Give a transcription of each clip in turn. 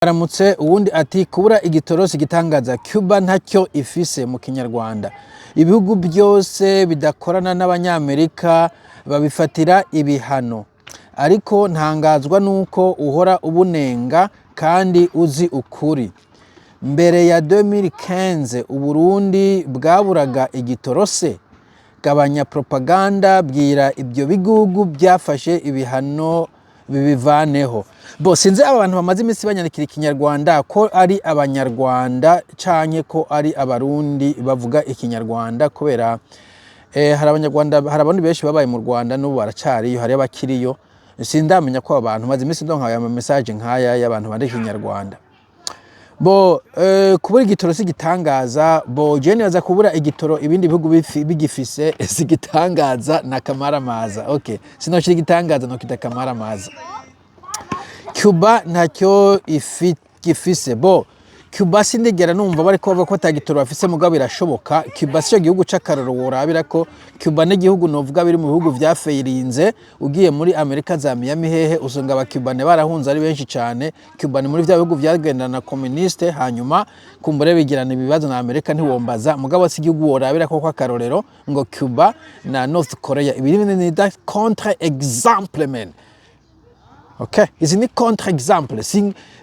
Aramutse uwundi ati kubura igitorosi gitangaza Cuba ntacyo ifise mu kinyarwanda. Ibihugu byose bidakorana n'abanyamerika babifatira ibihano. Ariko ntangazwa nuko uhora ubunenga kandi uzi ukuri. Mbere ya 2015 Uburundi bwaburaga igitorose. Gabanya propaganda, bwira ibyo bigugu byafashe ibihano bibivaneho. Bo sinze abantu bamaze imisi banyandikira ikinyarwanda ko ari abanyarwanda canke ko ari abarundi bavuga ikinyarwanda kubera hari abanyarwanda, hari abantu benshi babaye mu Rwanda n'ubu baracariyo, hari abakiriyo. Sindamenya ko abantu maze imisi ndonka aya message nkaya y'abantu bandika ikinyarwanda. Bo kubura igitoro sigitangaza, bo jene baza kubura igitoro ibindi bihugu bigifise sigitangaza na kamaramaza. Okay, sinoshira igitangaza no kitakamara. Cuba ntacyo gifise. Bo Cuba sindigera numva bariko bavuga ko atagitoro bafise mugabo birashoboka. Cuba cyo gihugu c'akaroro worabira ko Cuba n'igihugu novuga biri mu bihugu vyafeirinze. Ugiye muri Amerika za Miami hehe usanga abakubane barahunze ari benshi cyane. Cuba ni muri vya bihugu vyagendana na communiste, hanyuma kumbure bigirana ibibazo na Amerika ntiwombaza mugabo si igihugu worabira ko akarorero ngo Cuba na North Korea ibiri ni contre exemple men. Okay, izi ni contre exemple.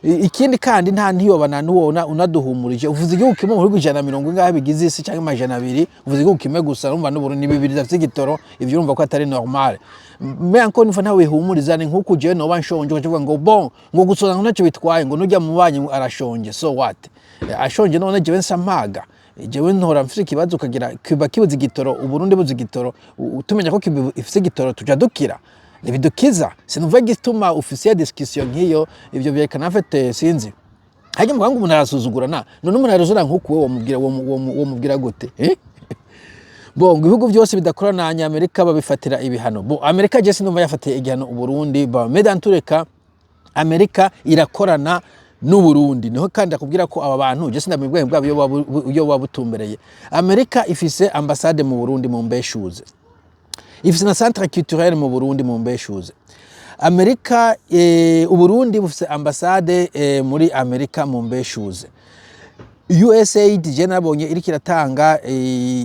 Ikindi kandi nta ntiyobana nuwona unaduhumurije. Uvuze igihugu kimwe mu bihugu 150 ngaho bigize isi cyangwa 200, uvuze igihugu kimwe gusa urumva n'Uburundi bibiri dafite igitoro, ivyo urumva ko atari normal. Me anko nifa ntawe humuriza ni nkuko je no banshonje kuvuga ngo bon ngo gusonga ntacyo bitwaye ngo nujya mu banyi arashonje, so what? Ashonje none jewe nsamaga. Jewe ntora mfite ikibazo ukagira Cuba kibuze igitoro, Uburundi buze igitoro, utumenya ko Cuba ifite igitoro tuja dukira. Nibidukiza sinuva gituma officier discussion nk'iyo ivyo byerekana afite sinzi hajye mu bangu umuntu arasuzugurana none umuntu aruzura nkuko wo mubwira gute bo ibihugu byose bidakorana na Amerika babifatira ibihano. Bo Amerika je sinumva yafatiye igihano Uburundi ba medantureka Amerika irakorana n'Uburundi niho kandi akubwira ko aba bantu je sindamubwiye bwabo iyo babutumbereye. Amerika ifise ambassade mu Burundi mu Mbeshuze, ifise na centre culturel mu Burundi mu Mbeshuze. Amerika Uburundi bufise ambassade muri Amerika mu Mbeshuze. USAID je nabonye iri kiratanga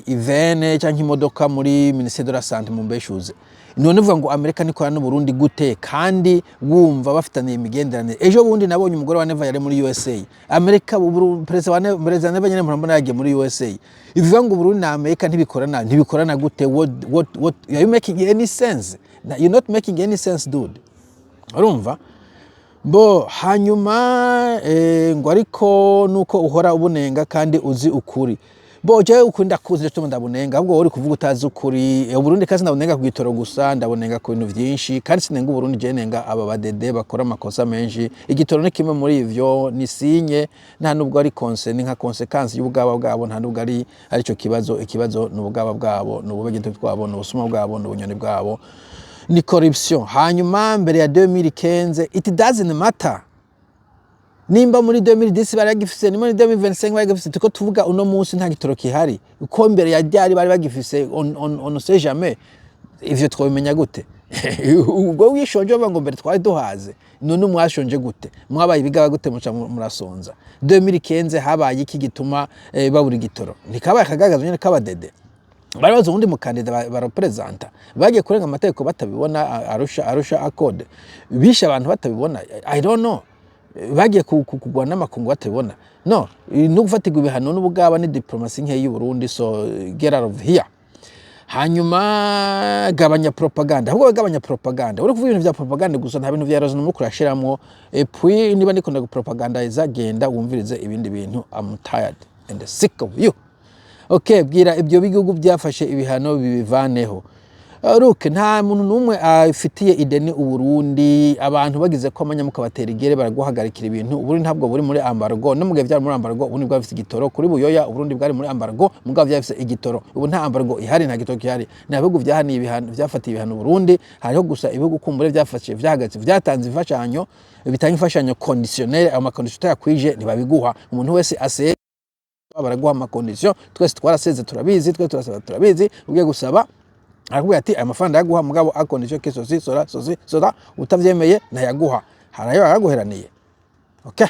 ivene cyangwa imodoka muri Ministère de la Santé mu Mbeshuze. None uvuga ngo Amerika nikorana n'Uburundi gute kandi wumva bafitaniye imigenderanire. Ejo bundi nabonye umugore wa Neva yari muri USA. Amerika President Neva nyene murambona yagiye muri USA. Ivuga ngo Burundi na Amerika ntibikorana gute? What are you making any sense? You're not making any sense, dude. Urumva? Bo hanyuma ngo ariko nuko uhora ubunenga kandi uzi ukuri. Bo je ukunda kuzi cyo ndabunenga ahubwo uri kuvuga utazi ukuri. Uburundi kasi ndabunenga ku gitoro gusa, ndabunenga ku bintu byinshi kandi sinenga Uburundi je nenga aba badede bakora amakosa menshi. Igitoro ni kimwe muri ivyo ni sinye nta nubwo ari ni nka consequence y'ubugaba bwabo, nta nubwo ari cyo ikibazo n'ubugaba bwabo, n'ububegito bwabo, n'ubusuma bwabo, n'ubunyoni bwabo, ni corruption. Hanyuma mbere ya 2015 it doesn't matter nimba muri 2010 baragifise ni muri 2025 baragifise tuko tuvuga uno munsi nta gitoro kihari uko mbere ya byari bari bagifise on sait jamais. Ivyo twabimenya gute? Ubwo wishonje ngo mbere twari duhaze none mwashonje gute? Mwabaye ibigaba gute muca murasonza? 2015 habaye iki gituma babura igitoro? Nikabaye akagagazo nyene kabadede. Bari bazo undi mukandida barepresenta bagiye kurenga amategeko batabibona, Arusha Accord bisha abantu batabibona. I don't know, bagiye kugwa n'amakungu batabibona. No, no gufatirwa ibihano n'ubugaba ni diplomacy nke y'u Burundi, so get out of here. Hanyuma gabanya propaganda, ahubwo gabanya propaganda. Uri kuvuga ibintu vya propaganda gusa nta bintu vya razo no kurashiramo. Puis niba nikunda propaganda izagenda wumvirize ibindi bintu. I'm tired and sick of you. Okay, bwira ibyo bihugu byafashe ibihano bibivaneho. Ruke nta muntu numwe afitiye ideni Uburundi. Abantu bagize ko amanyamuka batera igere baraguhagarikira ibintu. Uburundi ntabwo buri muri embargo, no mugihe byari muri embargo ubundi bwafite igitoro. Kuri Buyoya Uburundi bwari muri embargo mugabo byafite igitoro. Ubu nta embargo ihari, nta gitoro gihari. Na bihugu byahaniye ibihano, byafatiye ibihano Burundi. Hariho gusa ibihugu kumbure byafashe vyahagaze vyatanze imfashanyo, bitanga imfashanyo conditionnelle, amakondition yakwije ntibabiguha. Umuntu wese ase baraguha amakondition, twese twaraseze turabizi, twese turasaba turabizi. Ugiye gusaba arakubwira ati aya mafaranga yaguha mugabo akondition kisosi sora utavyemeye na yaguha harayo araguheraniye. Okay,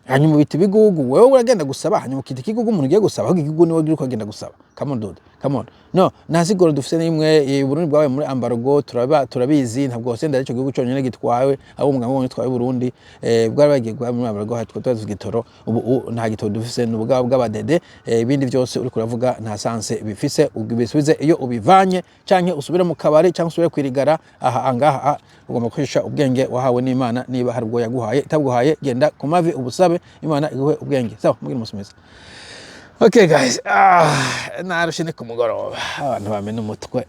hanyuma ubita ibigugu wewe uragenda gusaba hanyuma ukita ikigugu umuntu ugiye gusaba ahubwo ikigugu niwe uri kugenda gusaba. Come on dude, come on. No, nta siguro dufise n'imwe Burundi bwabaye muri embargo turabizi ntabwo hosenda arico gihugu cyonyine gitwawe abo umugabo witwaye Burundi bwari bagiye kwa muri embargo hatwo twazi gitoro ubu nta gitoro dufise n'ubugabo bw'abadede ibindi byose uri kuravuga nta sanse bifise ubisubize iyo ubivanye canke usubire mu kabari canke usubire kwirigara aha angaha ugomba kwisha ubwenge wahawe n'Imana niba hari ubwo yaguhaye itaguhaye genda ku mavi ubusabe Imana iguhe ubwenge. Sawa mugire umusumisa. Okay guys, narushine ku mugoroba abantu bamena umutwe